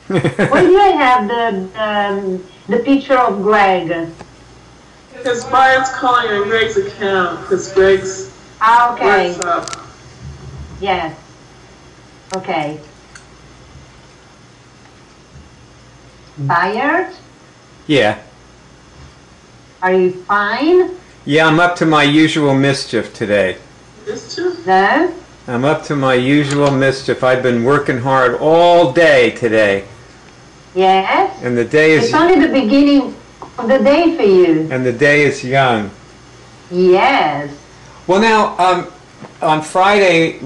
Why do I have the picture of Greg? Because Brian's calling on Greg's account, because Greg's okay. works up. Yes. Okay. Tired? Yeah. Are you fine? Yeah, I'm up to my usual mischief today. Mischief? No? I'm up to my usual mischief. I've been working hard all day today. Yes? And the day is... It's only the beginning of the day for you. And the day is young. Yes. Well, now, on Friday,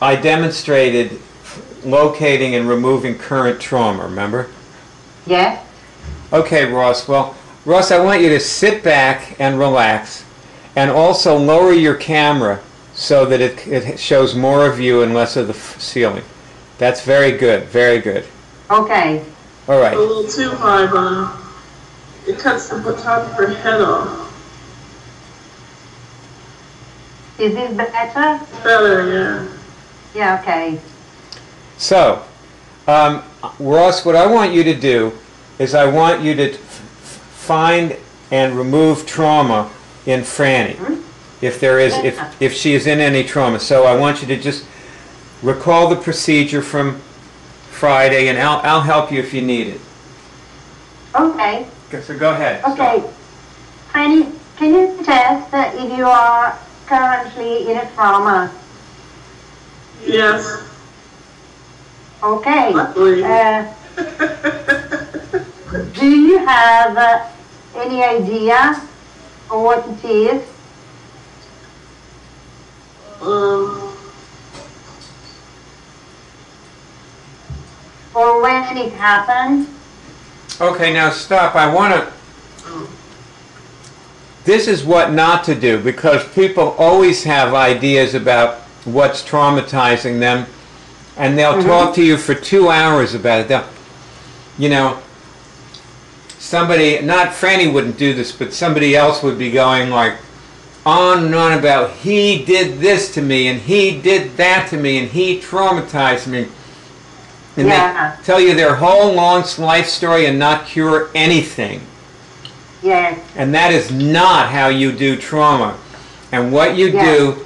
I demonstrated locating and removing current trauma, remember? Yes. Okay, Ross. Well, Ross, I want you to sit back and relax, and also lower your camera so that it shows more of you and less of the ceiling. That's very good, very good. Okay. All right. A little too high, Brian. It cuts the top of her head off. Is this better? Better, yeah. Yeah, okay. So, Ross, what I want you to do is I want you to find and remove trauma in Franny, if there is, if she is in any trauma. So I want you to just recall the procedure from Friday, and I'll help you if you need it. Okay. So go ahead. Okay. Franny, can you test if you are currently in a trauma? Yes. Okay. Luckily. Do you have any idea of what it is? Or when it happened? Okay, now stop. I want to... This is what not to do, because people always have ideas about what's traumatizing them, and they'll talk to you for 2 hours about it. They'll, you know, somebody, not Franny wouldn't do this, but somebody else would be going like on and on about he did this to me, and he did that to me, and he traumatized me. And they tell you their whole long life story and not cure anything. Yes. And that is not how you do trauma. And what you do,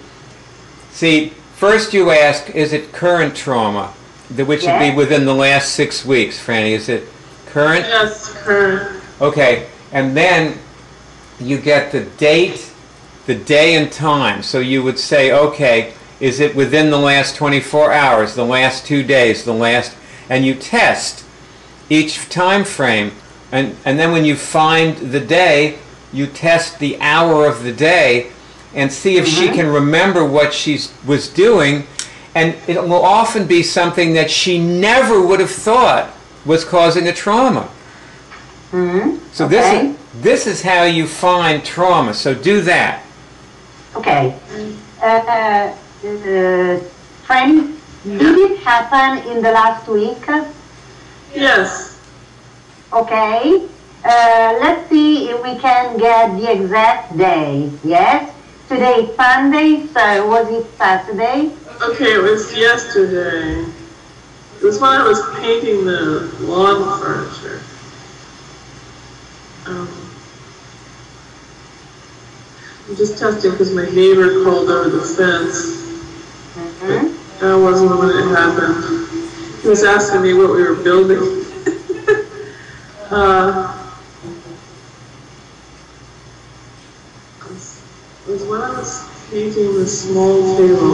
see, first you ask, is it current trauma? Which would be within the last 6 weeks, Franny. Is it current? Yes, current. Okay. And then you get the date, the day and time. So you would say, okay, is it within the last 24 hours, the last 2 days, the last... And you test each time frame. And then when you find the day, you test the hour of the day and see if she can remember what she was doing. And it will often be something that she never would have thought was causing a trauma. So this is how you find trauma. So do that. Okay. Friend, did it happen in the last week? Yes. Okay. Let's see if we can get the exact day. Yes? Today is Sunday, so was it Saturday? Okay, it was yesterday. It was when I was painting the lawn furniture. I'm just testing because my neighbor called over the fence. That wasn't when it happened. He was asking me what we were building. It was when I was painting the small table.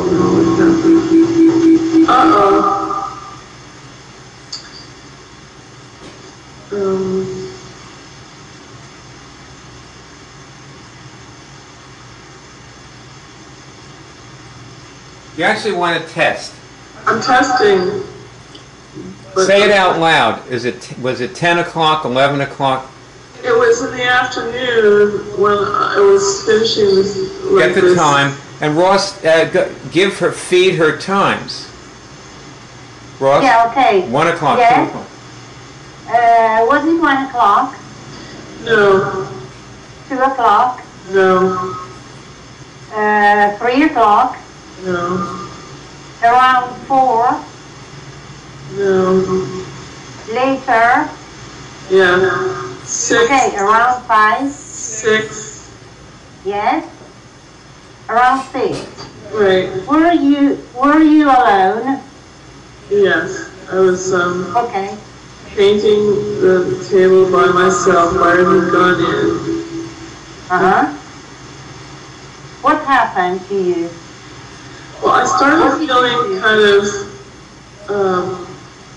You actually want to test. I'm testing. Say it out loud. Was it 10 o'clock, 11 o'clock? It was in the afternoon when I was finishing this. Get the time. And Ross, feed her times. Ross? Yeah, okay. 1 o'clock, yes. 2 o'clock. Was it 1 o'clock? No. 2 o'clock? No. 3 o'clock? No. Around 4? No. Later. Yeah. 6. Okay, around 5. 6. Yes. Around 6. Right. Were you alone? Yes. I was Okay. painting the table by myself. I had gone in. Uh-huh. What happened to you? Well, I started feeling kind of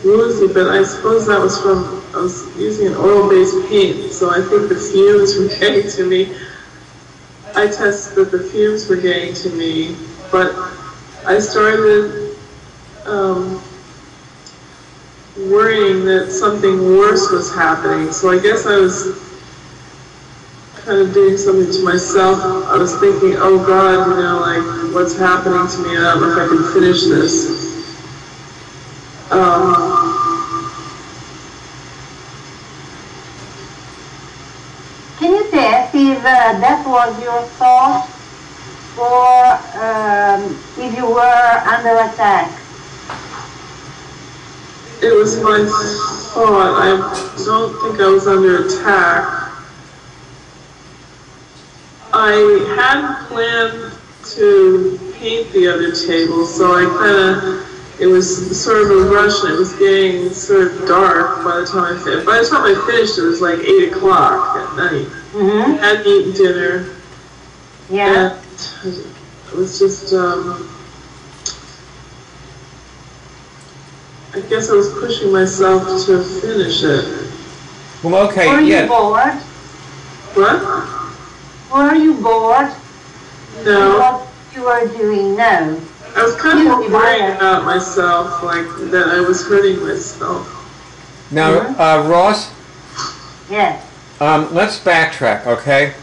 woozy, but I suppose that was from, I was using an oil-based paint, so I think the fumes were getting to me. I tested that the fumes were getting to me, but I started worrying that something worse was happening. So I guess I was kind of doing something to myself. I was thinking, oh God, you know, like, what's happening to me? I don't know if I can finish this. Can you test if that was your thought or if you were under attack? It was my thought. I don't think I was under attack. I had planned to paint the other table, so I it was sort of a rush, and it was getting sort of dark by the time I finished. By the time I finished, it was like 8 o'clock at night. Mm-hmm. I hadn't eaten dinner. Yeah. And it was just, I guess I was pushing myself to finish it. Well, okay, Were yeah. you bored? What? Were you bored? No. What you were doing? No. I was kind of worrying about myself, like that I was hurting myself. Now, Ross, Yes. let's backtrack, okay?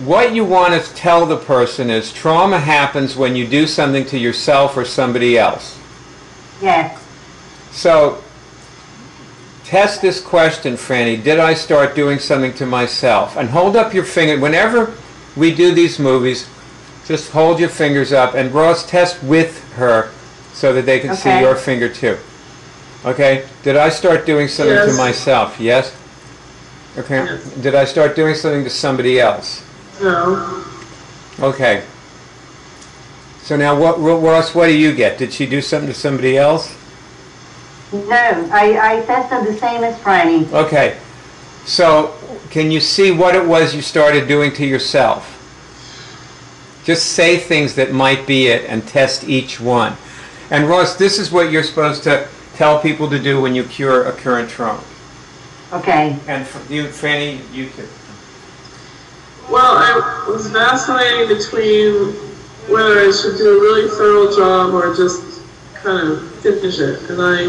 What you want to tell the person is trauma happens when you do something to yourself or somebody else. Yes. So, test this question, Franny. Did I start doing something to myself? And hold up your finger. Whenever we do these movies, just hold your fingers up. And Ross, test with her so that they can see your finger too. Okay? Did I start doing something to myself? Yes? Okay. Yes. Did I start doing something to somebody else? No. Okay. So now, Ross, what do you get? Did she do something to somebody else? No, I tested the same as Franny. Okay. So, can you see what it was you started doing to yourself? Just say things that might be it and test each one. And Ross, this is what you're supposed to tell people to do when you cure a current trauma. Okay. And you, Franny, you too. Well, I was vacillating between whether I should do a really thorough job or just kind of finish it. And I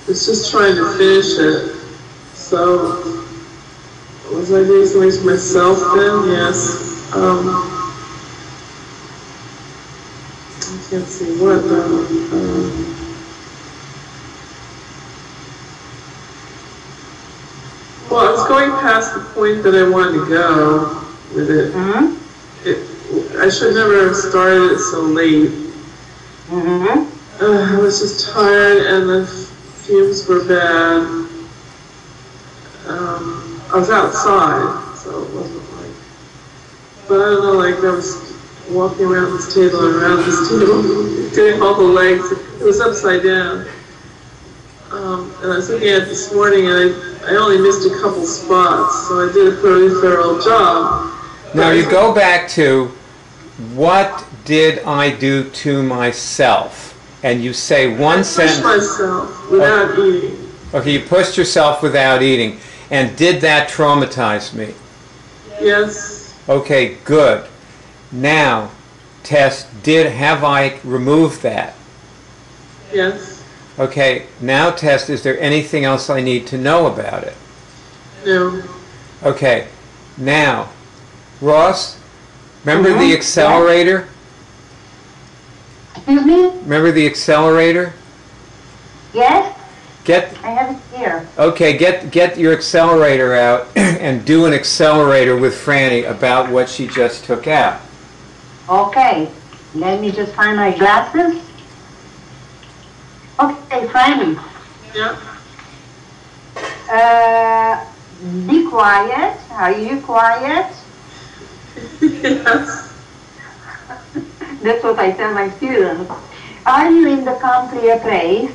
was just trying to finish it. So, was I doing something to myself then? Yes. I can't see what though. Well, I was going past the point that I wanted to go with it. Mm-hmm. I should never have started it so late. Mm-hmm. I was just tired and the fumes were bad. I was outside, so it wasn't like, but I don't know, like I was walking around this table and around this table, doing all the legs. It was upside down. And I was looking at it this morning and I only missed a couple spots, so I did a pretty thorough job. Now you go back to, what did I do to myself? And you say one sentence. I pushed myself without eating. Okay, you pushed yourself without eating. And did that traumatize me? Yes. Okay, good. Now, test, have I removed that? Yes. Okay, now test, is there anything else I need to know about it? No. Okay, now, Ross, remember the accelerator? Excuse me? Remember the accelerator? Yes? I have it here. Okay, get your accelerator out and do an accelerator with Franny about what she just took out. Okay, let me just find my glasses. Okay, Franny. Yeah. Be quiet. Are you quiet? Yes. That's what I tell my students. Are you in the clear place?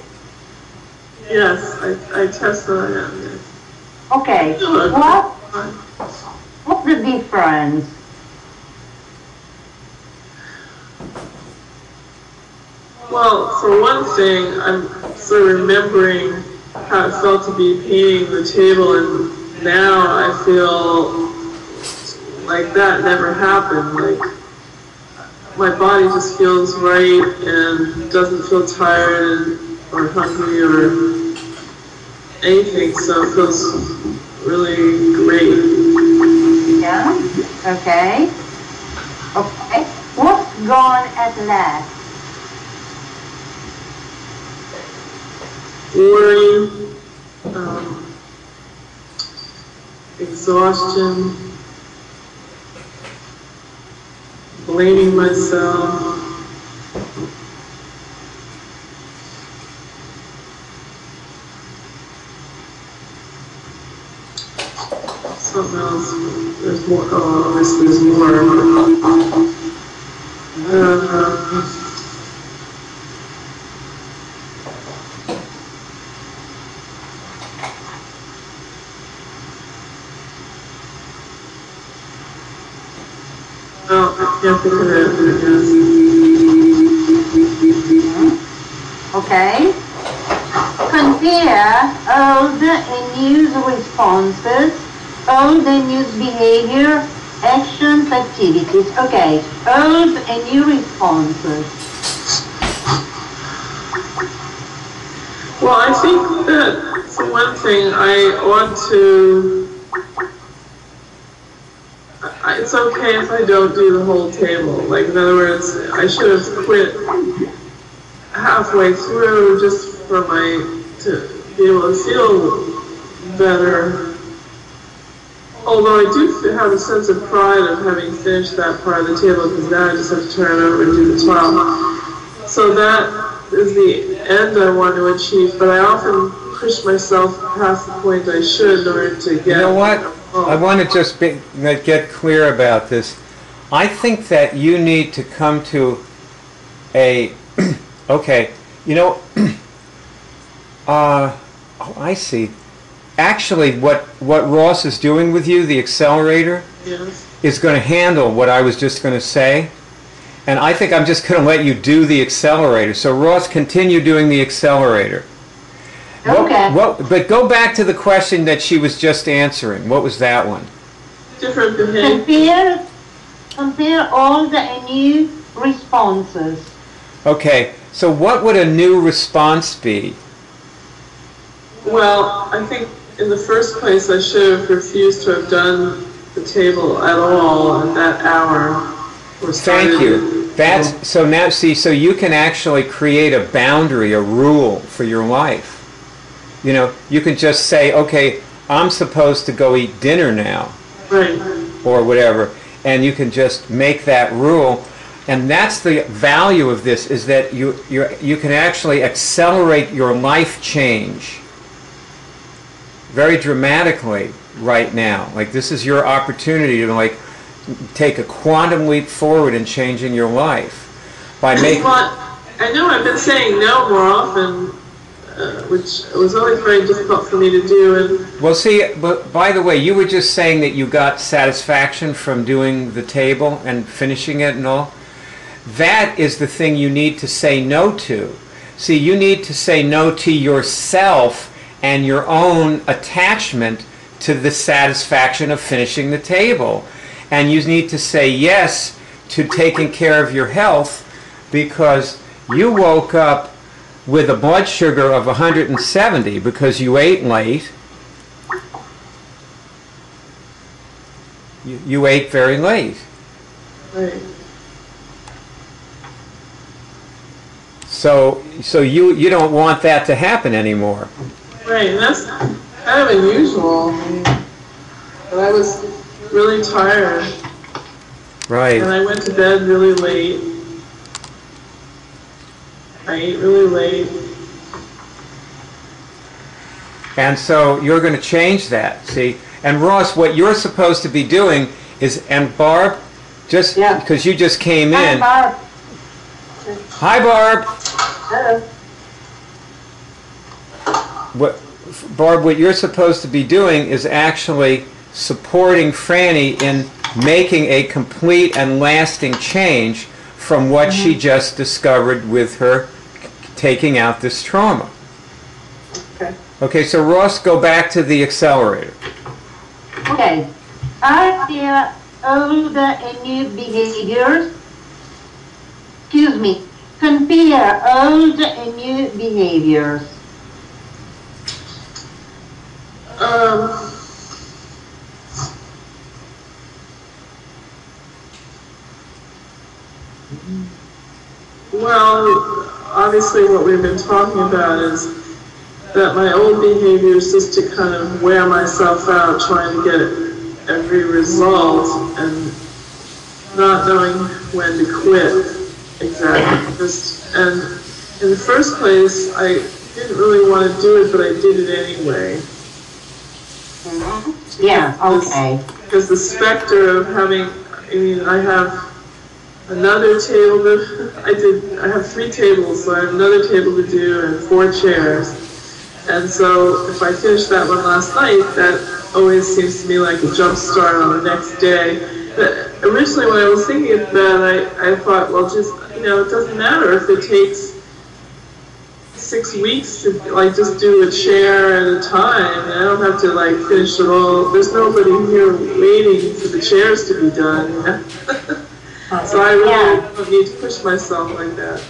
Yes, I test that I am, yes. Okay. What's the difference? Well, for one thing, I'm sort of remembering how it felt to be painting the table, and now I feel like that never happened. Like, my body just feels right and doesn't feel tired or hungry or anything, so it feels really great. Yeah, okay. Okay. What's gone at last? Worry, exhaustion, blaming myself. Something else. There's more. Oh, obviously there's more. Oh, I can't think of it, I guess. Okay. Compare old and new responses, old and new behavior, actions, activities. Okay, old and new responses. Well, I think that, for one thing, I ought to, it's okay if I don't do the whole table. Like, in other words, I should have quit halfway through just for to be able to feel better. Although I do have a sense of pride of having finished that part of the table, because now I just have to turn it over and do the top. So that is the end I want to achieve, but I often push myself past the point I should in order to get... You know what? I want to just get clear about this. I think that you need to come to a... okay, you know... oh, I see. Actually, what Ross is doing with you, the accelerator, Yes. is going to handle what I was just going to say. And I think I'm just going to let you do the accelerator. So Ross, continue doing the accelerator. Okay. But go back to the question that she was just answering. What was that one? Different behavior. Compare old and new responses. Okay, so what would a new response be? Well, I think in the first place I should have refused to have done the table at all at that hour. Thank you. That's so now see, so you can actually create a boundary, a rule for your life. You know, you can just say, okay, I'm supposed to go eat dinner now. Right. Or whatever, and you can just make that rule. And that's the value of this, is that you can actually accelerate your life change very dramatically right now. Like, this is your opportunity to like take a quantum leap forward in changing your life by making... Well, I know I've been saying no more often, which was always very difficult for me to do. And well, see, but by the way, you were just saying that you got satisfaction from doing the table and finishing it and all. That is the thing you need to say no to. See, you need to say no to yourself and your own attachment to the satisfaction of finishing the table. And you need to say yes to taking care of your health, because you woke up with a blood sugar of 170 because you ate late. You ate very late. right. So you don't want that to happen anymore. Right, and that's kind of unusual. I mean, but I was really tired. Right. And I went to bed really late. I ate really late. And so you're going to change that, see? And Ross, what you're supposed to be doing is, and Barb, just because you just came in. Barb. Hi, Barb. Hello. Barb, what you're supposed to be doing is actually supporting Franny in making a complete and lasting change from what she just discovered with her taking out this trauma. Okay. Okay, so Ross, go back to the accelerator. Okay. Are there old and new behaviors? Excuse me. Compare old and new behaviors. Well, obviously what we've been talking about is that my old behavior is just to kind of wear myself out trying to get every result and not knowing when to quit exactly. And in the first place, I didn't really want to do it, but I did it anyway. Yeah, okay. Because the specter of having, I mean, I have another table I have 3 tables, so I have another table to do and 4 chairs. And so if I finish that one last night, that always seems to me like a jump start on the next day. But originally when I was thinking of that, I thought, well, just, you know, it doesn't matter if it takes 6 weeks to, like, just do a chair at a time. And I don't have to, like, finish it all. There's nobody here waiting for the chairs to be done. You know? So I really don't need to push myself like that.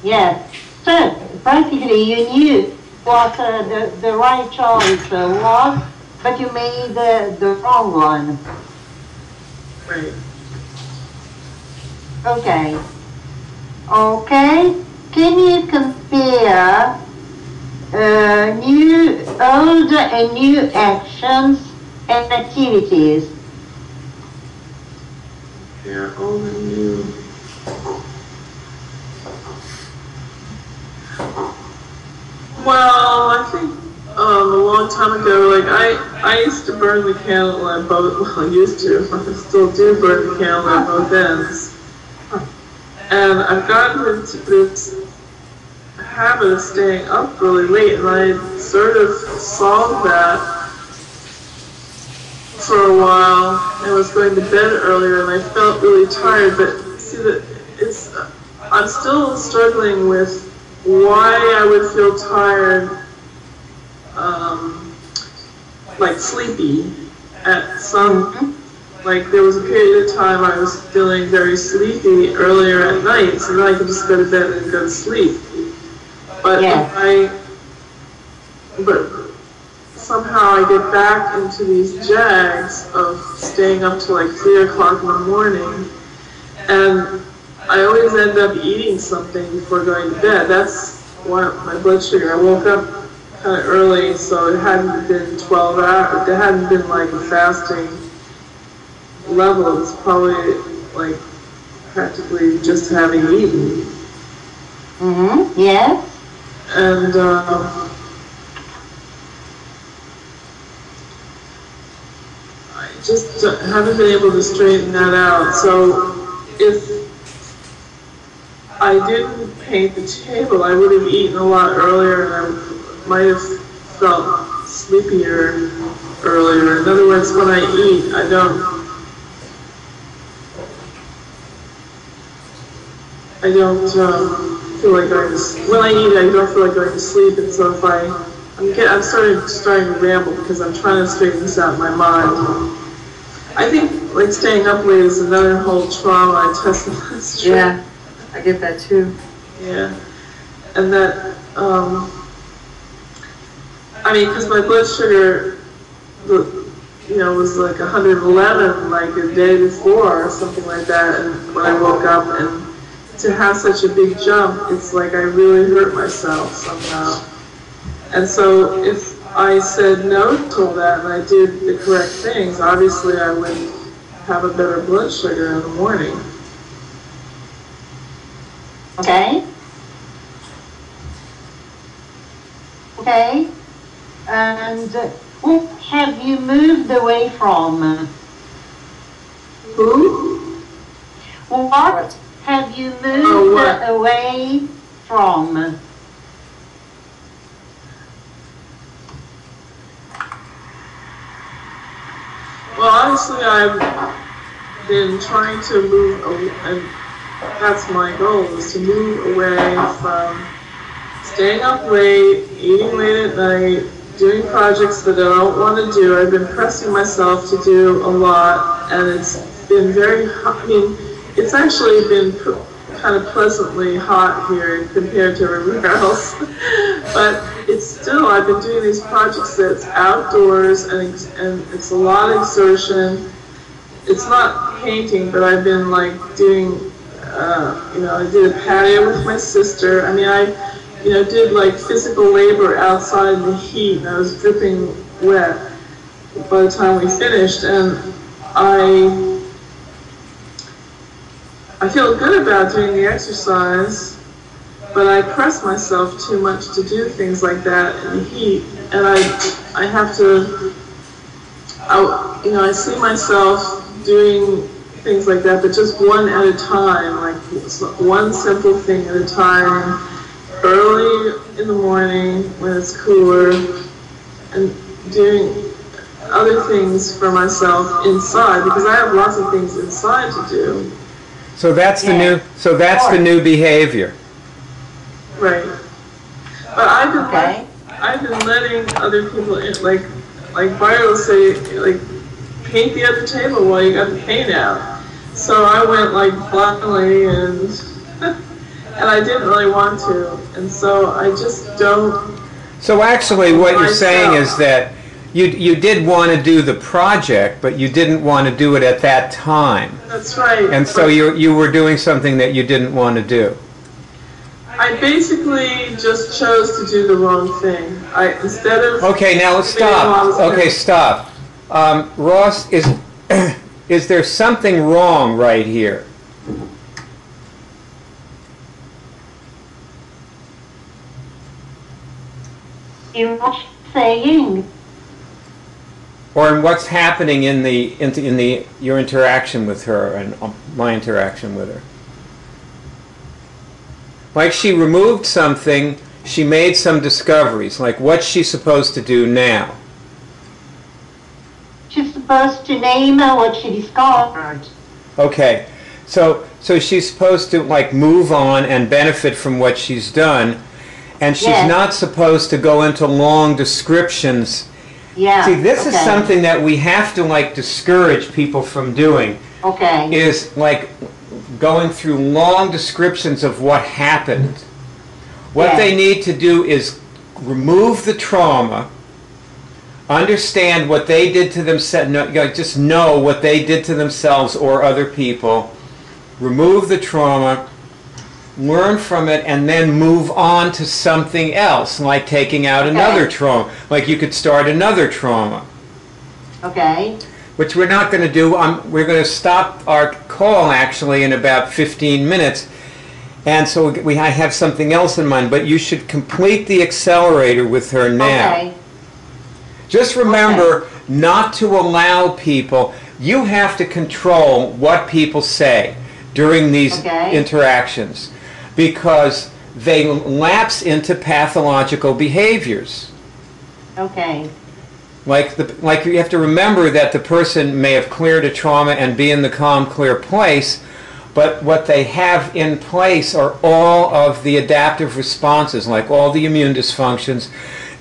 Yes. So practically you knew what the right choice was, but you made the wrong one. Right. Okay. Okay. Can you compare old and new actions and activities? Yeah, old and new. Well, I think a long time ago, like I used to burn the candle at both. Well, I used to. I still do burn the candle at both ends. And I've gotten into this habit of staying up really late, and I sort of solved that for a while. I was going to bed earlier, and I felt really tired. But see, that I'm still struggling with why I would feel tired, like sleepy at some. Like, there was a period of time I was feeling very sleepy earlier at night, so then I could just go to bed and go to sleep. But but somehow I get back into these jags of staying up till like 3 o'clock in the morning, and I always end up eating something before going to bed. That's why my blood sugar. I woke up kind of early, so it hadn't been 12 hours. It hadn't been like a fasting level. It's probably like practically just having eaten. Yes. And I just haven't been able to straighten that out. So if I didn't paint the table, I would have eaten a lot earlier, and I might have felt sleepier earlier. In other words, when I eat, I don't feel like going to, when I eat, I don't feel like going to sleep, and so if I'm starting to ramble because I'm trying to straighten this out in my mind. I think like staying up late is another whole trauma I tested last year. Yeah, I get that too. Yeah, and that, I mean, because my blood sugar, was like 111 like a day before or something like that, and when I woke up, and to have such a big jump, it's like I really hurt myself somehow. And so if I said no to all that and I did the correct things, obviously I would have a better blood sugar in the morning. Okay. Okay. And who have you moved away from? Who? What have you moved away from? Well, honestly, I've been trying to move away, and that's my goal, is to move away from staying up late, eating late at night, doing projects that I don't want to do. I've been pressing myself to do a lot, and it's been very hot. I mean, it's actually been kind of pleasantly hot here compared to everywhere else. But it's still, I've been doing these projects that's outdoors, and it's a lot of exertion. It's not painting, but I've been like doing, I did a patio with my sister. I mean, I did like physical labor outside in the heat, and I was dripping wet by the time we finished, and I feel good about doing the exercise, but I press myself too much to do things like that in the heat, and I have to, I see myself doing things like that, but just one at a time, like one simple thing at a time, early in the morning when it's cooler, and doing other things for myself inside, because I have lots of things inside to do. So that's the new. So that's the new behavior. Right. But I've been letting other people in, like Barry will say, like, paint the other table while you got the paint out. So I went like blindly, and I didn't really want to, and so I just don't. So actually, what you're saying is that you did want to do the project, but you didn't want to do it at that time. That's right. And so you were doing something that you didn't want to do. I basically just chose to do the wrong thing. Instead of. Okay, now let's stop. Okay, stop. Ross, is there something wrong right here? In what she's saying? Or in what's happening in your interaction with her and my interaction with her? Like she removed something, she made some discoveries. Like what's she supposed to do now? She's supposed to name what she discovered. Okay, so she's supposed to like move on and benefit from what she's done, and she's not supposed to go into long descriptions. Yeah. See, this is something that we have to like discourage people from doing. Okay. Is like going through long descriptions of what happened. What they need to do is remove the trauma, understand what they did to themselves, just know what they did to themselves or other people, remove the trauma, learn from it, and then move on to something else, like taking out another trauma. Like you could start another trauma. Okay. Which we're not going to do. We're going to stop our call actually in about 15 minutes. And so I have something else in mind, but you should complete the accelerator with her now. Okay. Just remember not to allow people, you have to control what people say during these interactions, because they lapse into pathological behaviors. Okay. Like you have to remember that the person may have cleared a trauma and be in the calm, clear place, but what they have in place are all of the adaptive responses, like all the immune dysfunctions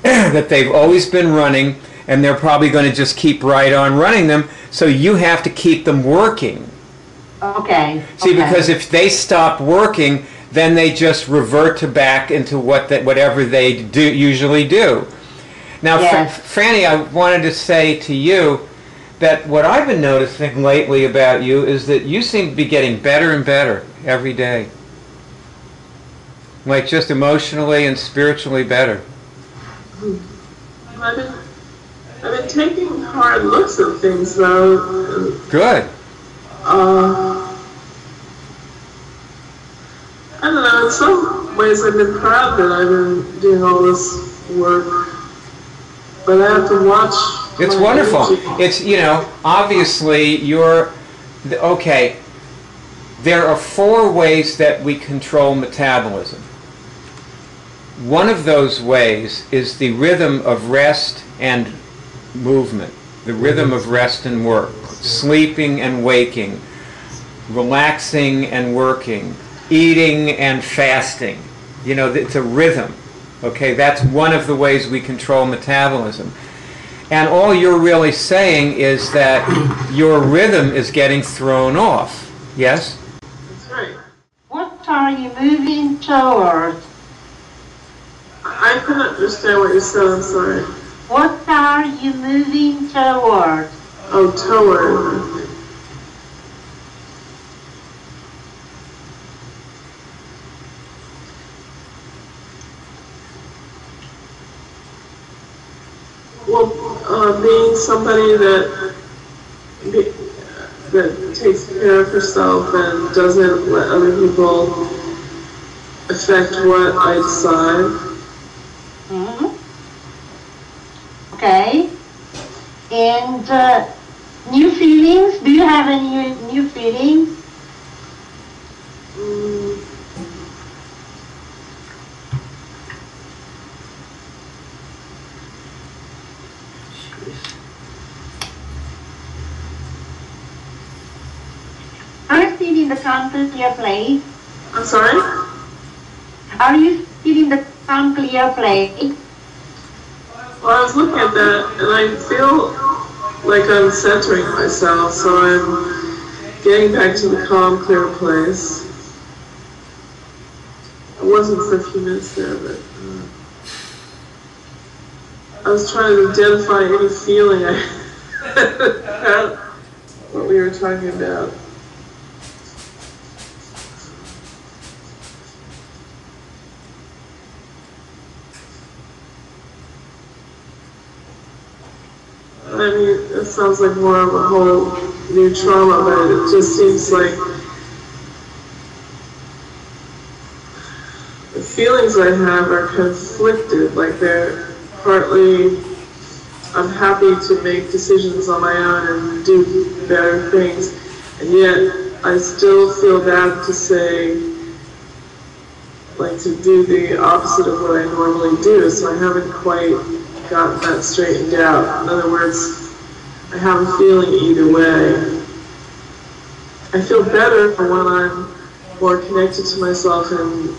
that they've always been running, and they're probably going to just keep right on running them, so you have to keep them working. Okay. See, because if they stop working, then they just revert back into whatever they usually do. Now, Franny, I wanted to say to you that what I've been noticing lately about you is that you seem to be getting better and better every day. Like just emotionally and spiritually better. I've been taking hard looks at things, though. Good. I don't know, in some ways I've been proud that I've been doing all this work. but I have to watch. It's my wonderful. energy. It's, you know, obviously okay, there are 4 ways that we control metabolism. One of those ways is the rhythm of rest and movement, the rhythm of rest and work, sleeping and waking, relaxing and working, eating and fasting. You know, it's a rhythm. Okay, that's one of the ways we control metabolism. And all you're really saying is that your rhythm is getting thrown off. Yes? That's right. What are you moving toward? I couldn't understand what you said, I'm sorry. What are you moving toward? Oh, toward. Well, being somebody that takes care of herself and doesn't let other people affect what I decide. Okay. And new feelings? Do you have any new feelings? Are you still in the calm clear place? I'm sorry? Are you still in the calm clear place? Well, I was looking at that, and I feel like I'm centering myself, so I'm getting back to the calm, clear place. I wasn't for a few minutes there, but I was trying to identify any feeling I had, what we were talking about. I mean, it sounds like more of a whole new trauma, but it just seems like the feelings I have are conflicted, like they're partly, I'm happy to make decisions on my own and do better things, and yet I still feel bad to say, like to do the opposite of what I normally do, so I haven't quite gotten that straightened out. In other words, I have a feeling either way. I feel better when I'm more connected to myself and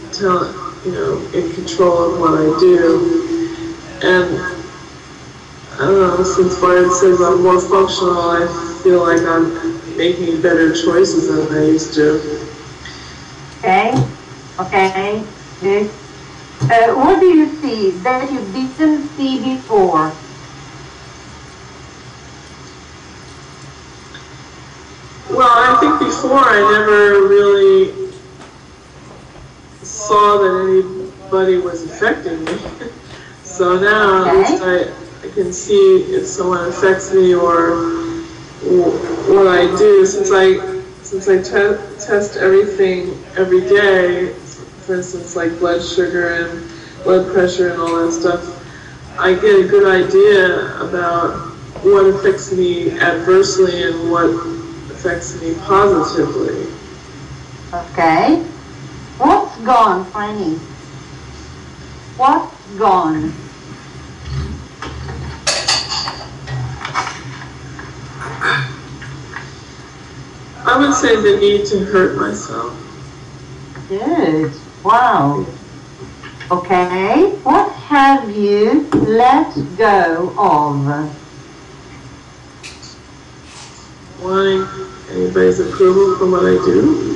in control of what I do. And I don't know, since Byron says I'm more functional, I feel like I'm making better choices than I used to. Okay, good. What do you see that you didn't see before? Well, I think before I never really saw that anybody was affecting me. So now at least I can see if someone affects me or what I do. Since I test everything every day, for instance, like blood sugar and blood pressure and all that stuff, I get a good idea about what affects me adversely and what affects me positively. Okay. What's gone, Franny? What's gone? I would say the need to hurt myself. Good. Wow. Okay. What have you let go of? Wanting anybody's approval for what I do.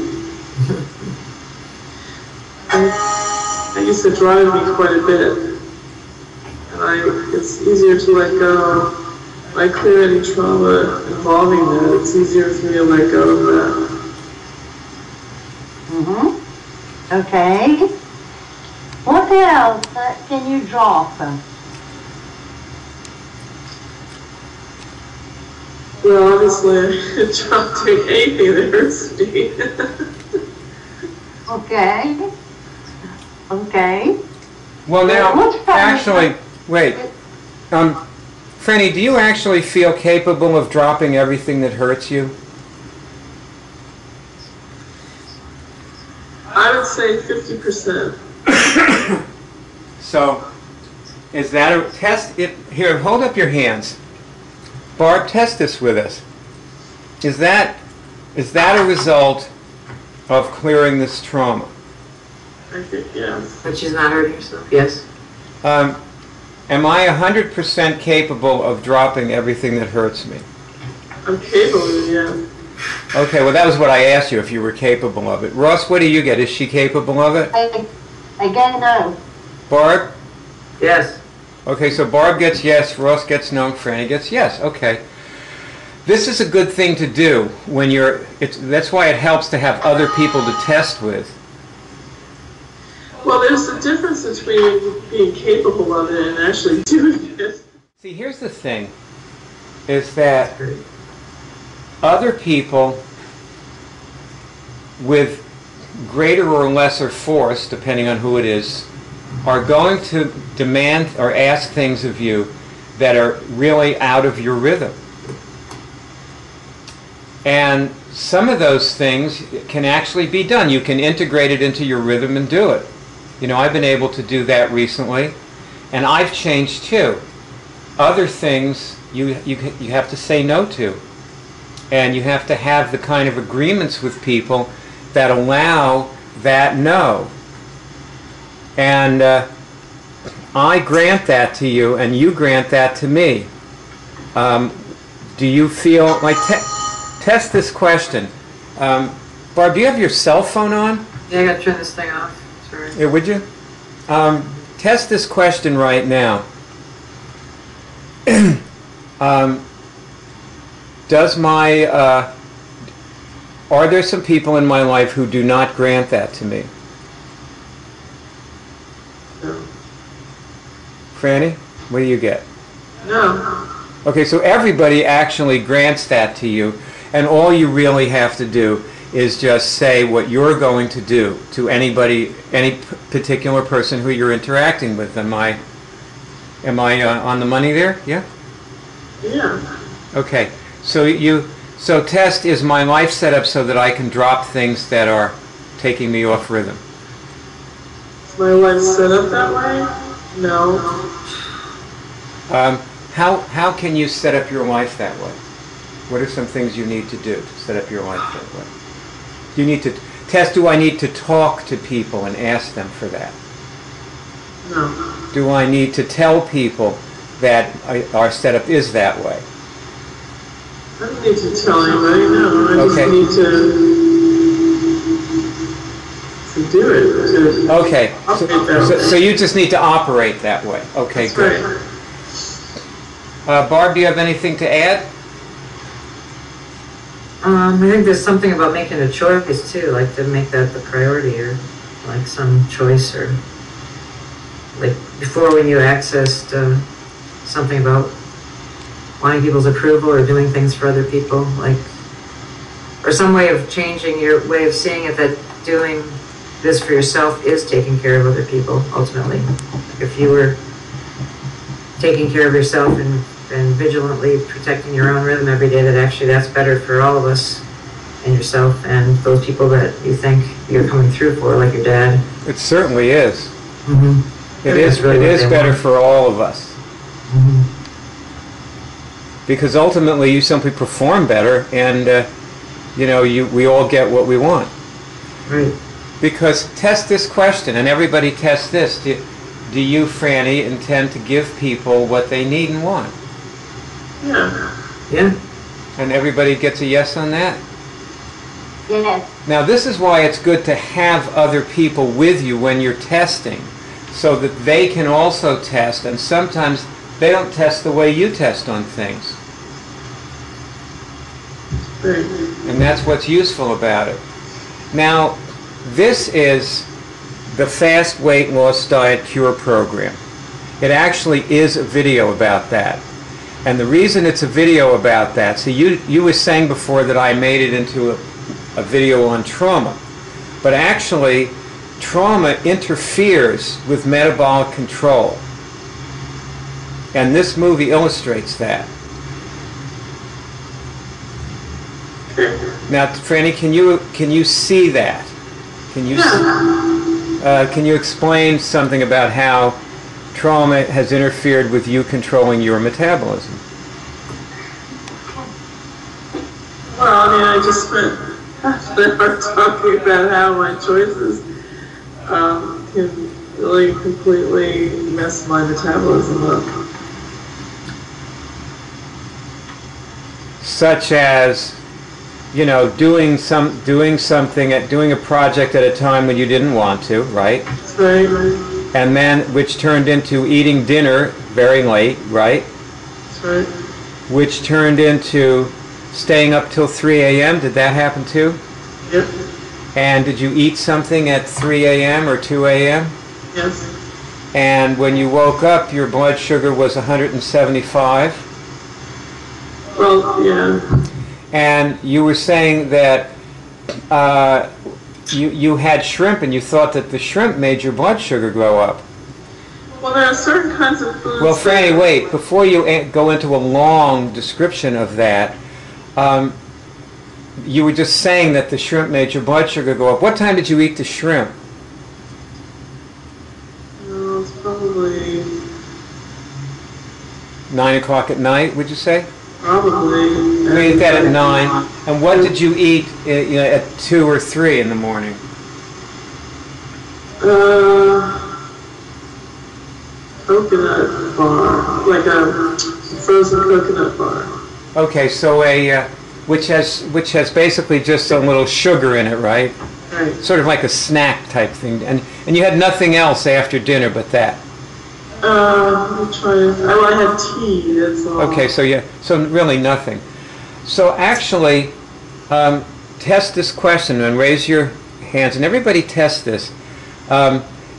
I used to drive me quite a bit, and it's easier to let go. I clear any trauma involving that. It's easier for me to let go of that. Okay. What else can you drop? Well, obviously, I dropped anything that hurts me. Okay. Okay. Well, now, actually, wait. Franny, do you actually feel capable of dropping everything that hurts you? I would say 50%. So, is that a test? Here, hold up your hands. Barb, test this with us. Is that a result of clearing this trauma? I think, yes. But she's not hurting herself? Yes. Am I 100% capable of dropping everything that hurts me? I'm capable, yeah. Okay, well that was what I asked you, if you were capable of it. Ross, what do you get? Is she capable of it? Again, no. Barb? Yes. Okay, so Barb gets yes, Ross gets no, and Franny gets yes. Okay. This is a good thing to do when that's why it helps to have other people to test with. Well, there's a difference between being capable of it and actually doing it. See, here's the thing, is that other people with greater or lesser force, depending on who it is, are going to demand or ask things of you that are really out of your rhythm. And some of those things can actually be done. You can integrate it into your rhythm and do it. You know, I've been able to do that recently, and I've changed too. Other things you have to say no to. And you have to have the kind of agreements with people that allow that no. And I grant that to you, and you grant that to me. Do you feel like... Test this question. Barb, do you have your cell phone on? Yeah, I got to turn this thing off. Sorry. Yeah, would you? Test this question right now. Are there some people in my life who do not grant that to me? No. Franny, what do you get? No. Okay, so everybody actually grants that to you, and all you really have to do is just say what you're going to do to anybody, any particular person who you're interacting with. Am I on the money there? Yeah? Yeah. Okay, so test, is my life set up so that I can drop things that are taking me off rhythm? Is my life set up that way? No. How can you set up your life that way? What are some things you need to do to set up your life that way? Do you need to test? Do I need to talk to people and ask them for that? No. Do I need to tell people that our setup is that way? I don't need to tell anybody, no. I just need to do it. Okay. So you just need to operate that way. Okay, That's good. Right. Barb, do you have anything to add? I think there's something about making a choice too, like to make that the priority, or like some choice, or like before when you accessed something about wanting people's approval or doing things for other people, like, or some way of changing your way of seeing it, that doing this for yourself is taking care of other people ultimately. Like if you were taking care of yourself and vigilantly protecting your own rhythm every day, that actually that's better for all of us and yourself and those people that you think you're coming through for, like your dad. It certainly is. Mm-hmm. It is better for all of us. Mm-hmm. Because ultimately you simply perform better, and we all get what we want. Right. Because test this question, and everybody test this. Do you, Franny, intend to give people what they need and want? Yeah. Yeah. And everybody gets a yes on that? Yes. Now this is why it's good to have other people with you when you're testing, so that they can also test, and sometimes they don't test the way you test on things. Right. And that's what's useful about it. Now, this is the Fast Weight Loss Diet Cure Program. It actually is a video about that. And the reason it's a video about that, so you were saying before that I made it into a video on trauma. But actually, trauma interferes with metabolic control. And this movie illustrates that. Now, Franny, can you see that? Can you can you explain something about how trauma has interfered with you controlling your metabolism? Well, I mean, I just spent half an hour talking about how my choices can really completely mess my metabolism up. Such as, you know, doing a project at a time when you didn't want to, right? That's right. And then, which turned into eating dinner very late, right? That's right. Which turned into staying up till 3 a.m. Did that happen too? Yep. And did you eat something at 3 a.m. or 2 a.m.? Yes. And when you woke up, your blood sugar was 175? Well, yeah. And you were saying that you had shrimp and you thought that the shrimp made your blood sugar go up. Well, there are certain kinds of foods. Well, Franny, wait. Before you go into a long description of that, you were just saying that the shrimp made your blood sugar go up. What time did you eat the shrimp? It's probably 9 o'clock at night, would you say? Probably. You ate that at 9. And what did you eat at 2 or 3 in the morning? Coconut bar, like a frozen coconut bar. Okay, so which has basically just a little sugar in it, right? Right. Sort of like a snack type thing. And you had nothing else after dinner but that. I'm trying. Oh, I had tea. That's all. Okay, so really nothing. So actually, test this question and raise your hands, and everybody test this.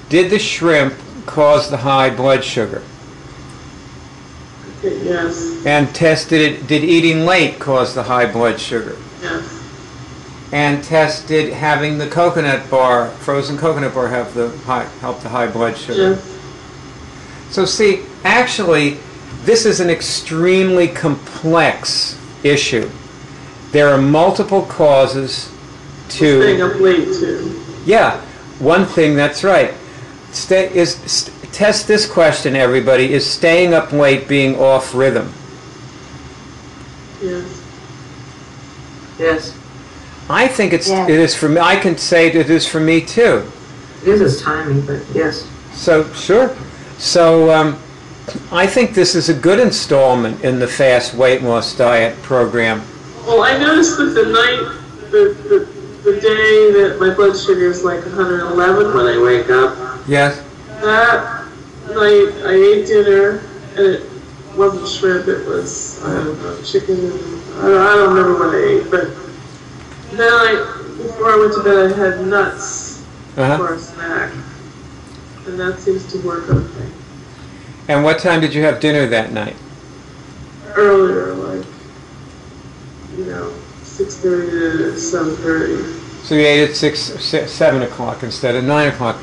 Did the shrimp cause the high blood sugar? Okay, yes. And did eating late cause the high blood sugar? Yes. And did having the coconut bar, frozen coconut bar, help the high blood sugar? Yes. So see, actually, this is an extremely complex issue. There are multiple causes to... Staying up late, too. Yeah, one thing, that's right. Test this question, everybody. Is staying up late being off rhythm? Yes. Yes. I think it is for me. I can say it is for me, too. It is timing, but yes. So, sure. So, I think this is a good installment in the fast weight loss diet program. Well, I noticed that the day that my blood sugar is like 111 when I wake up, Yes. that night I ate dinner and it wasn't shrimp, it was, I don't know, chicken. I don't remember what I ate, but then before I went to bed I had nuts for a snack. And that seems to work okay. And what time did you have dinner that night? Earlier, like, 6:30 to 7:30. So you ate at 7 o'clock instead of 9 o'clock.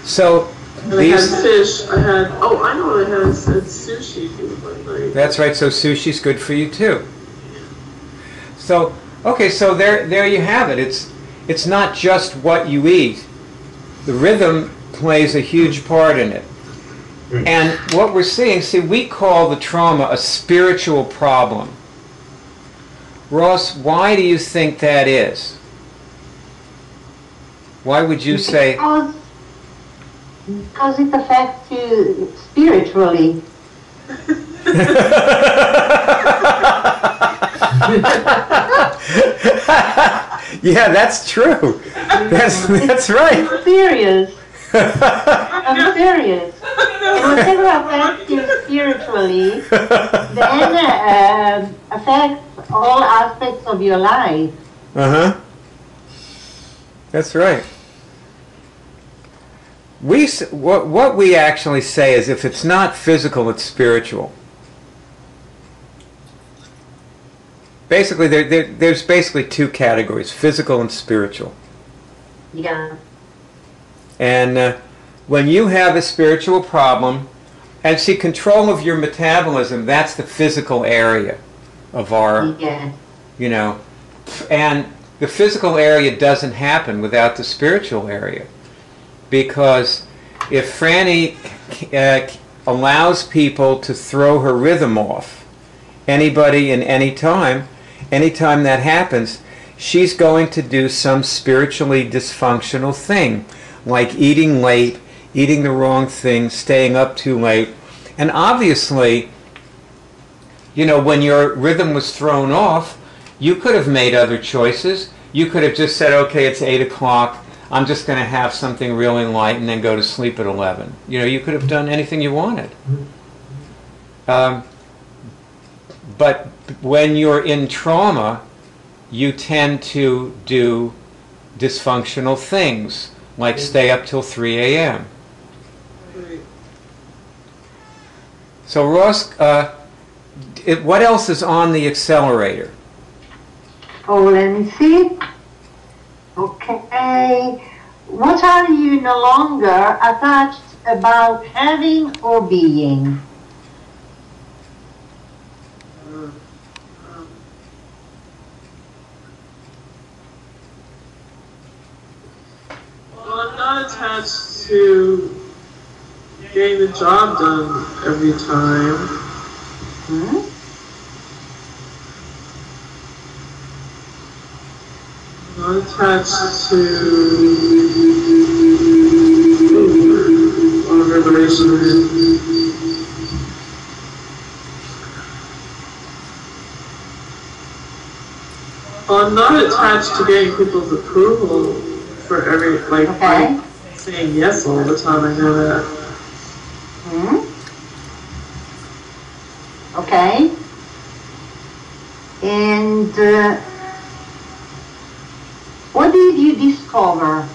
So And I had fish. I know what I had. I said sushi one night. That's right. So sushi's good for you too. So okay. So there you have it. It's not just what you eat. The rhythm plays a huge part in it. And what we're seeing, we call the trauma a spiritual problem. Ross, why do you think that is? Why would you say? Because it affects you spiritually. Yeah, that's true. That's right. I'm serious. I'm serious. And whatever affects you spiritually, then affects all aspects of your life. That's right. What we actually say is if it's not physical, it's spiritual. Basically, there's basically two categories, physical and spiritual. Yeah. And when you have a spiritual problem, And see, control of your metabolism, that's the physical area of our, Yeah. you know, and the physical area doesn't happen without the spiritual area. Because if Franny allows people to throw her rhythm off, anybody in anytime that happens, she's going to do some spiritually dysfunctional thing, like eating late, eating the wrong thing, staying up too late. And obviously, you know, when your rhythm was thrown off, you could have made other choices. You could have just said, okay, it's 8 o'clock. I'm just going to have something really light and then go to sleep at 11. You know, you could have done anything you wanted. But when you're in trauma, you tend to do dysfunctional things, like stay up till 3 a.m. Right. So Ross, what else is on the accelerator? Oh, let me see. Okay. What are you no longer attached about having or being? Well, I'm not attached to getting the job done every time. Hmm? I'm not attached to revelation. Well, I'm not attached to getting people's approval for every, like, Okay. like saying yes all the time. I know that. Hmm? Okay. And what did you discover?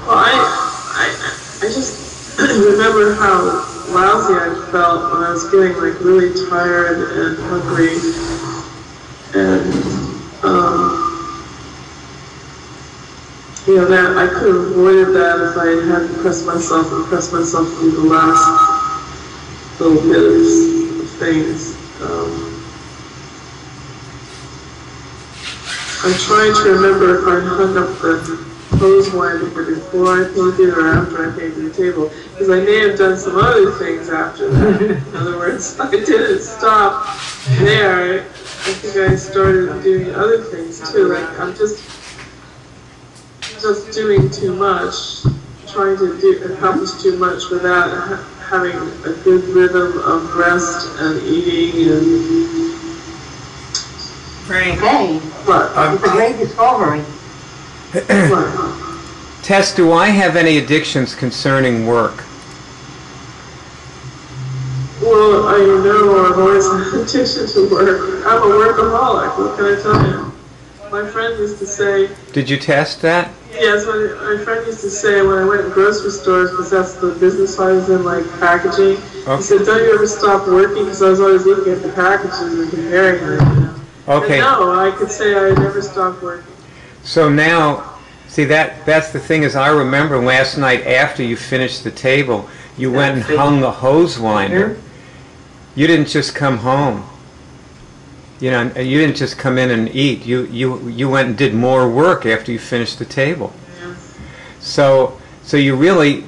Well, I just remember how lousy I felt when I was getting like really tired and hungry, and you know, that I could have avoided that if I hadn't pressed myself through the last little bit of things. I'm trying to remember if I hung up the clothes winder before I plugged it or after I came to the table, because I may have done some other things after that. In other words, I didn't stop there. I think I started doing other things too. Like I'm just doing too much, trying to accomplish too much without having a good rhythm of rest and eating and. Okay. But It's a great discovery. Tess, do I have any addictions concerning work? Well, I know I've always had an addiction to work. I'm a workaholic, what can I tell you? My friend used to say... Did you test that? Yes, my friend used to say when I went in grocery stores, because that's the business I was in, like packaging, Okay. he said, don't you ever stop working? Because I was always looking at the packages and comparing them. Okay. And no, I could say I never stopped working. So now, see, that's the thing is I remember last night after you finished the table, you went and hung the hose winder. You didn't just come home. You know, you didn't just come in and eat. You went and did more work after you finished the table. Yeah. So you really,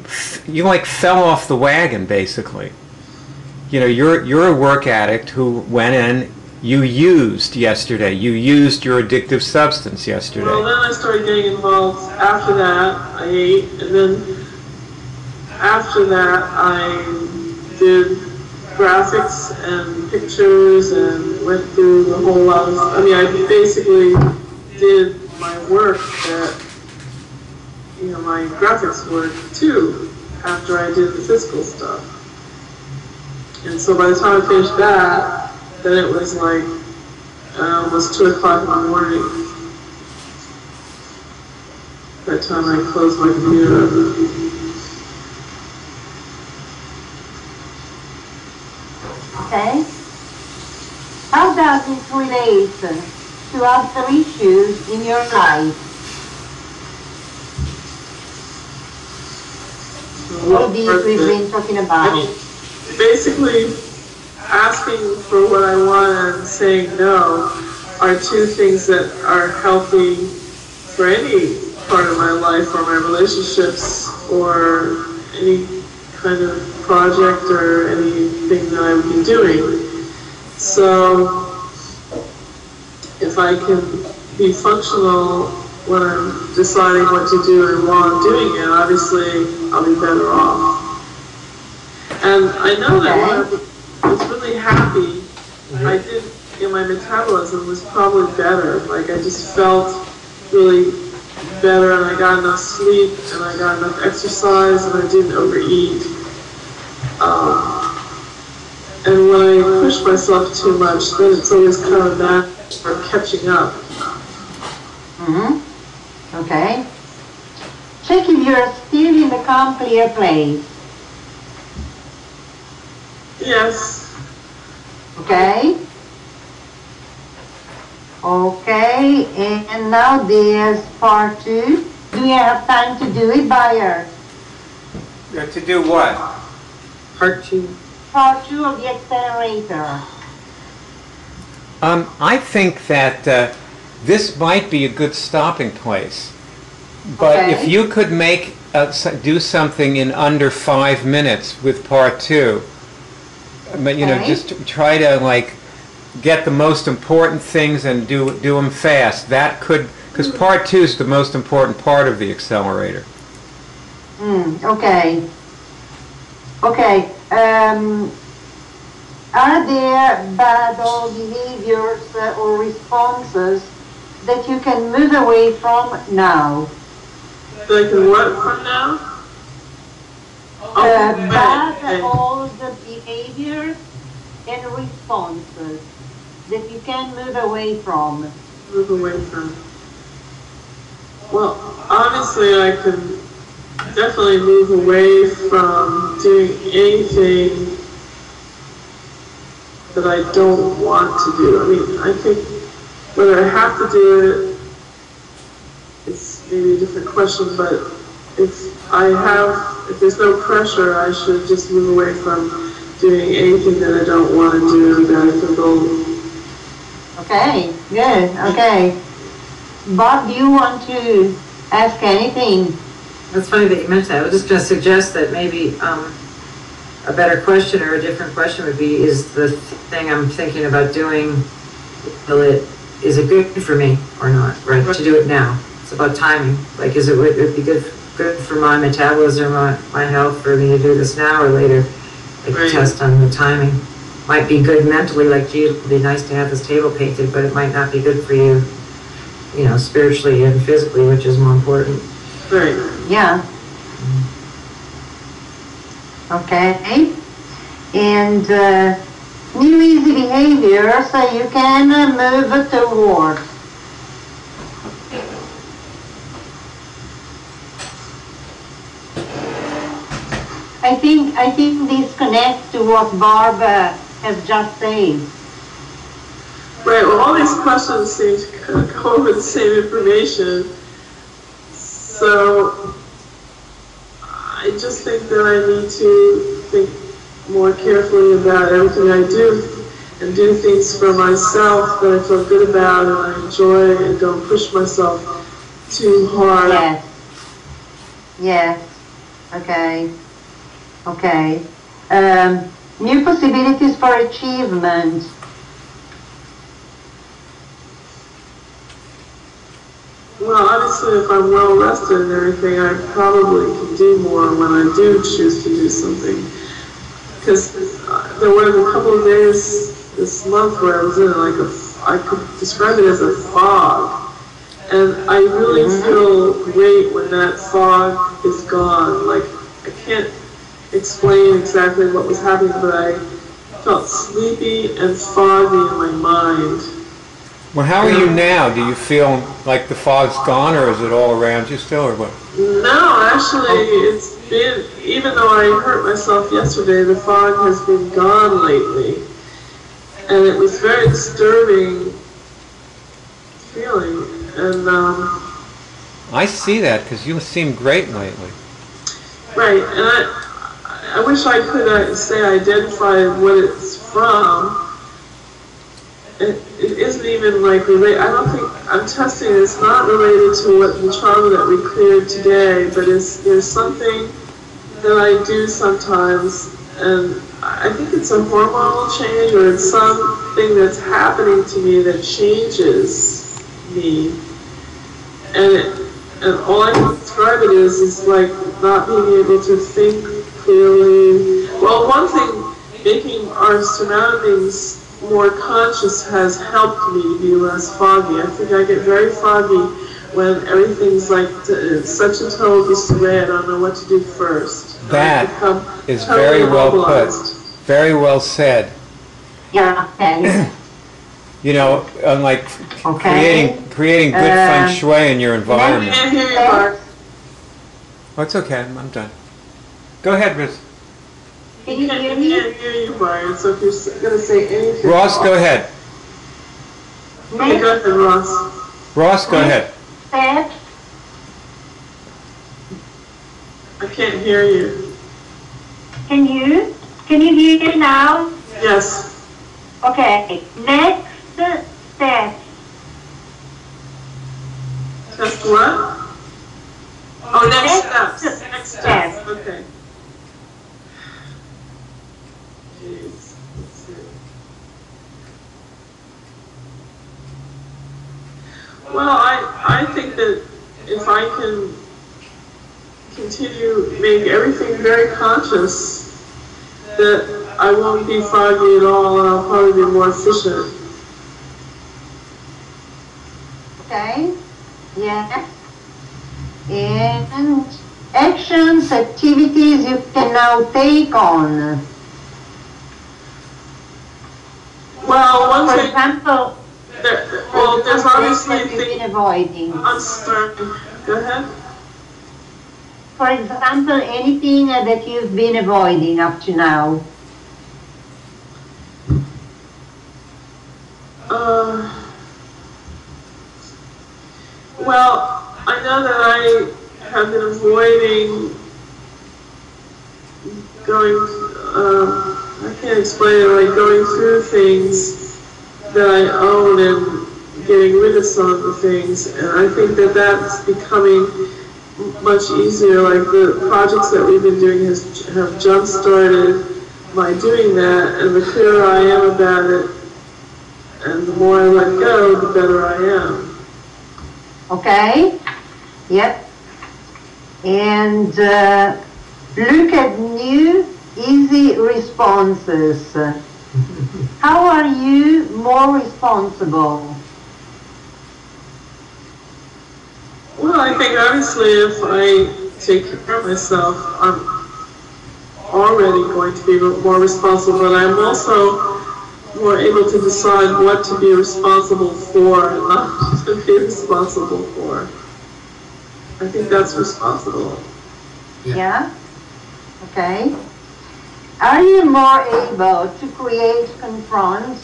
you like fell off the wagon, basically. You know, you're a work addict who went in, you used yesterday. You used your addictive substance yesterday. Well, then I started getting involved. After that, I ate, and then after that, I did graphics and pictures and went through the whole lot of, I mean, I basically did my work that, you know, my graphics work too, after I did the physical stuff. And so by the time I finished that, then it was like almost 2 o'clock in the morning. By the time I closed my computer. Okay? How does it relate to other issues in your life? All these we've been talking about. I mean, basically, asking for what I want and saying no are two things that are healthy for any part of my life or my relationships or any kind of project or anything that I would be doing. So if I can be functional when I'm deciding what to do and while I'm doing it, obviously I'll be better off. And I know that when I was really happy, I did, my metabolism was probably better. Like I just felt really better and I got enough sleep and I got enough exercise and I didn't overeat. And when I push myself too much, then it's always kind of that for catching up. Okay. Check if you're still in the calm, clear place. Yes. Okay. Okay, and now there's part 2. Do you have time to do it, Bayer? To do what? Part 2. Part 2 of the accelerator. I think that this might be a good stopping place. But if you could make do something in under 5 minutes with part 2, but you know, just try to like get the most important things and do them fast. That could, because part 2 is the most important part of the accelerator. Okay. Okay. Are there bad or behaviors or responses that you can move away from now? That I can what from now? Bad old behaviors and responses that you can move away from. Move away from. Well, obviously I can definitely move away from doing anything that I don't want to do. I mean, I think whether I have to do it, it's maybe a different question, but if there's no pressure, I should just move away from doing anything that I don't want to do that I feel go. Okay, good, okay. Bob, do you want to ask anything? That's funny that you mentioned that. I was just going to suggest that maybe a better question or a different question would be, is the thing I'm thinking about doing, is it good for me or not, right? To do it now. It's about timing. Like, would it be good for my metabolism or my health for me to do this now or later? Like, test on the timing. Might be good mentally, like, gee, it'd be nice to have this table painted, but it might not be good for you, you know, spiritually and physically, which is more important. Right. Yeah. Okay. And new easy behavior, so you can move toward. I think this connects to what Barb has just said. Right, well, all these questions seem to go over the same information. So I just think that I need to think more carefully about everything I do and do things for myself that I feel good about and I enjoy and don't push myself too hard. Yes. Yes. Okay. Okay. New possibilities for achievement. Well, obviously, if I'm well rested and everything, I probably can do more when I do choose to do something. Because there were a couple of days this month where I was in I could describe it as a fog. And I really feel great when that fog is gone. Like, I can't explain exactly what was happening, but I felt sleepy and foggy in my mind. Well, how are you now? Do you feel like the fog's gone, or is it all around you still, or what? No, actually, even though I hurt myself yesterday, the fog has been gone lately. And it was very disturbing feeling. And I see that because you seem great lately. right, and I wish I could say identify what it's from. It isn't even like related. I don't think I'm testing. It's not related to what the trauma that we cleared today, but there's something that I do sometimes, and I think it's a hormonal change or it's something that's happening to me that changes me, and all I can describe it is like not being able to think clearly. Well, one thing, making our surroundings more conscious has helped me be less foggy. I think I get very foggy when everything's like such and told this way, I don't know what to do first. That is very well put. Very well said. Yeah, okay. You know, like creating good feng shui in your I environment. can't hear you, Mark. Oh, it's okay. I'm done. Go ahead, Riz. Can you I hear can't me? hear you, Brian, so if you're going to say anything... Ross, go ahead. Okay, go ahead, Ross. Ross, go ahead. Step. I can't hear you. Can you hear me now? Yes. Okay. Next step. Test what? Oh, next steps. Next steps. Yes. Okay. Jeez. Let's see. Well, I think that if I can continue make everything very conscious, that I won't be foggy at all and I'll probably be more efficient. Okay. Yeah. And actions, activities you can now take on. Well, one For thing, example, there's obviously that you've been things avoiding. I'm starting. Go ahead. For example, anything that you've been avoiding up to now. Well, I know that I have been avoiding going, I can't explain it, like going through things that I own and getting rid of some of the things, and I think that that's becoming much easier. Like the projects that we've been doing have jump-started my doing that, and the clearer I am about it, and the more I let go, the better I am. Okay? Yep. And look at new, easy responses. How are you more responsible? Well, I think obviously if I take care of myself, I'm already going to be more responsible, but I'm also more able to decide what to be responsible for and not to be responsible for. I think that's responsible. Yeah? Okay. Are you more able to create, confront,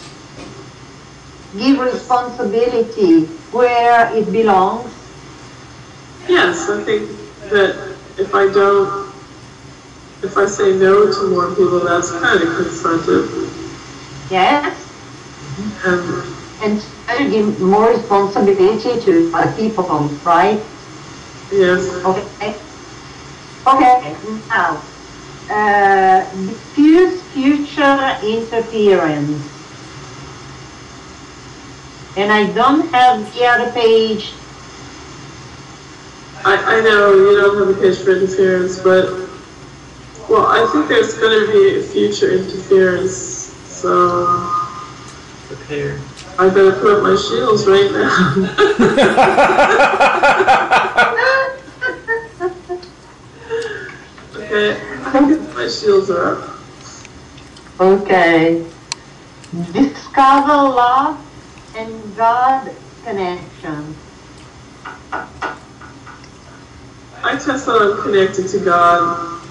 give responsibility where it belongs? Yes, I think that if I say no to more people, that's kind of confrontive. Yes? And so you give more responsibility to other people, right? Yes. Okay. Okay, now, diffuse future interference. And I don't have the other page. I know you don't have a page for interference, but, well, I think there's going to be future interference, so Prepare. I better put up my shields right now. Okay, I think my shields are up. Okay. Discover love and God connection. I test that I'm connected to God,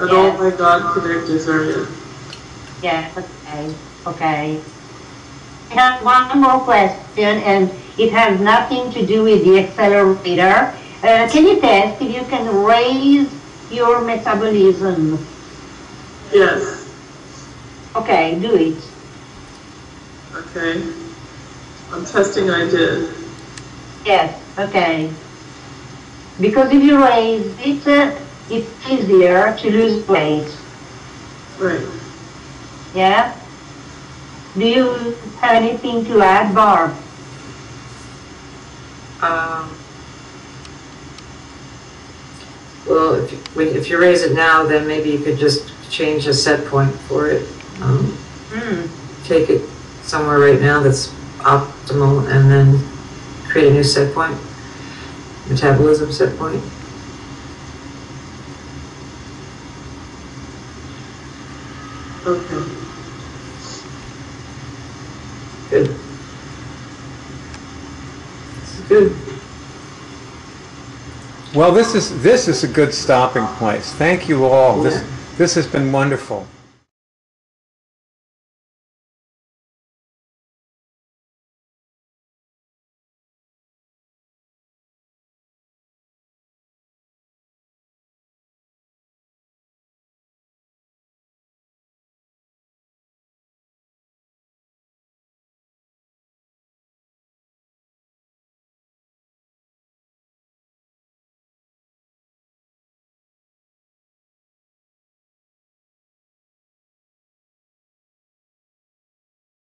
and all my God connectors are in. Yes, okay, okay. I have one more question, and it has nothing to do with the accelerator. Can you test if you can raise your metabolism? Yes. Okay, do it. Okay. I'm testing I did. Yes, okay. Because if you raise it, it's easier to lose weight. Right. Yeah? Do you have anything to add, Barb? Well, if you raise it now, then maybe you could just change a set point for it. Take it somewhere right now that's optimal, and then create a new set point, metabolism set point. Okay. Good. This is good. Well, this is a good stopping place. Thank you all. This has been wonderful.